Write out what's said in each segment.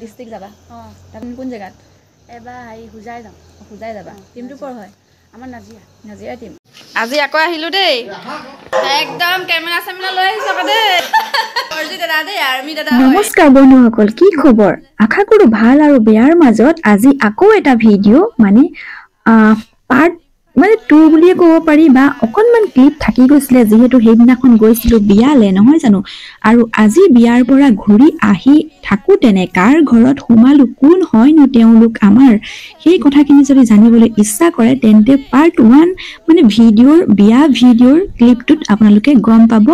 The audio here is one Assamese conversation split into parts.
ডিস্ট্ৰিক্ট যাবা তখন কোন জায়গাত এবাৰ হেৰি হুজাই যাম হুজাই যাবা টিমটো কৰ হয় আমাৰ নাজিৰা নাজিৰা টিম আজি আকৌ আহিলো দেই একদম কেমেৰা চেমেৰা লৈ আহিছো দেই অৰ্জি দাদা দেই আৰ্মি দাদা নমস্কাৰ বন্ধুসকল কি খবৰ আশা কৰো ভাল আৰু বেয়াৰ মাজত আজি আকৌ এটা ভিডিঅ' মানে পাৰ্ট মানে 2 বুলিয়ে ক'ব পাৰি বা অকনমান ক্লিপ থাকি গৈছিলে যেহেতু সেইদিনাখন গৈছিলো বিয়ালে নহয় জানো আৰু আজি বিয়াৰ পৰা ঘূৰি আহি থাকো তেনে কাৰ ঘৰত সোমালো কোন হয়নো তেওঁলোক আমাৰ সেই কথাখিনি যদি জানিবলৈ ইচ্ছা কৰে তেন্তে পাৰ্ট 1 মানে বিয়া ভিডিঅ'ৰ ক্লিপটোত আপোনালোকে গম পাব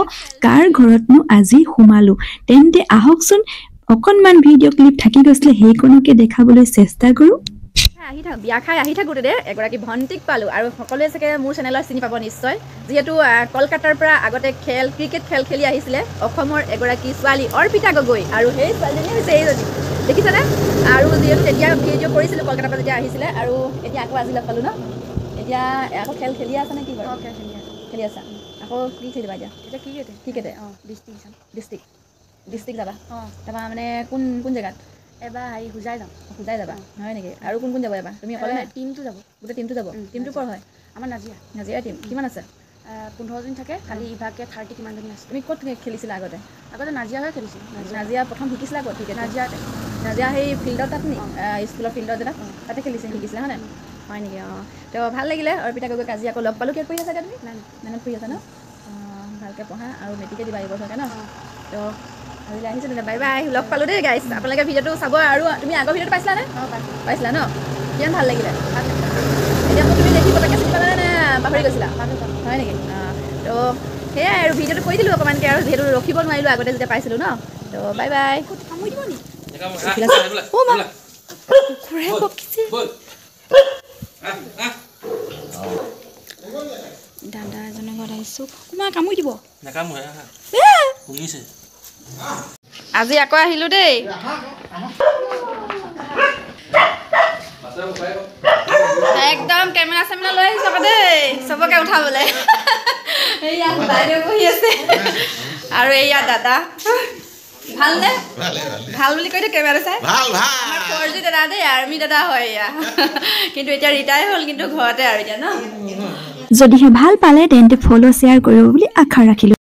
কাৰ ঘৰতনো আজি সোমালো তেন্তে আহকচোন অকনমান ভিডিঅ' ক্লিপ থাকি গৈছিলে সেইকণকে দেখাবলৈ চেষ্টা কৰো আহি থাক বিয়া খাই আহি থাকোঁতে দে এগৰাকী ভণ্টিক পালোঁ আৰু সকলোৱে চাগে মোৰ চেনেলত চিনি পাব নিশ্চয় যিহেতু কলকাতাৰ পৰা আগতে ক্ৰিকেট খেল খেলি আহিছিলে অসমৰ এগৰাকী ছোৱালী অৰ্পিতা গগৈ আৰু সেই ছোৱালীজনী হৈছে এইজনী দেখিছেনে আৰু যিহেতু তেতিয়া ভিডিঅ' কৰিছিলোঁ কলকাতাৰ পৰা যেতিয়া আহিছিলে আৰু এতিয়া আকৌ আজি লগ পালোঁ ন এতিয়া আকৌ খেল খেলি আছা নে কি বাৰু খেলি আছা আকৌ কি খেলিবা এতিয়া ক্ৰিকেটে ডিষ্ট্ৰিক্ট যাবা তাৰপৰা মানে কোন জেগাত এবাৰ হেৰি হুজাই যাম হুজাই যাবা হয় নেকি আৰু কোন যাব এবাৰ তুমি অকলে টিমটো যাব গোটেই টিমটো যাব টিমটো কৰ হয় আমাৰ নাজিৰা টিম কিমান আছে 15 জন থাকে খালি ইভাগে 30 কিমানজনী আছে তুমি ক'ত খেলিছিলা আগতে নাজিৰা হৈ খেলিছোঁ নাজিৰা প্ৰথম শিকিছিলা ক'ত ক্ৰিকেট নাজিৰা সেই ফিল্ডত তাত নি স্কুলৰ ফিল্ডত যেটা তাতে শিকিছিলা হয় নাই হয় নেকি অঁ তো ভাল লাগিলে অৰ্পিতা গগৈক আজি আকৌ লগ পালোঁ কিয় পঢ়ি আছা তুমি নাইনত পঢ়ি আছা ন ভালকৈ পঢ়া আৰু মেট্ৰিকে দিবা এইবছৰ ন তো আজিলৈ আহিছোঁ তেনে বাই বাই লগ পালোঁ দেই গাইছ আপোনালোকে ভিডিঅ'টো চাব আৰু তুমি আগৰ ভিডিঅ'টো পাইছিলানে পাইছিলা ন কিমান ভাল লাগিলে এতিয়া মোক তুমি দেখি পটককৈ চিনি পালানে নে পাহৰি গৈছিলা হয় নেকি তো সেয়াই আৰু ভিডিঅ'টো কৰি দিলোঁ অকণমানকৈ আৰু যিহেতু ৰখিব নোৱাৰিলোঁ আগতে যেতিয়া পাইছিলোঁ ন তো বাই বাই কামুৰি দিব নি দাদা এজনৰ ঘৰত আহিছোঁ তোমাৰ কামুৰি দিব আজি আকৌ আহিলোঁ দেই একদম কেমেৰা চেমেৰা লৈ আহিছোঁ দেই চবকে উঠাবলৈ এইয়া বাইদেউ বহি আছে আৰু এইয়া দাদা ভালনে ভাল বুলি কৈ দিওঁ কেমেৰা চাই আমাৰ 4G দাদা দেই আৰ্মি দাদা হয় এয়া কিন্তু এতিয়া ৰিটায়াৰ হ'ল কিন্তু ঘৰতে আৰু এতিয়া ন যদিহে ভাল পালে তেন্তে ফলো শ্বেয়াৰ কৰিব বুলি আশা ৰাখিলো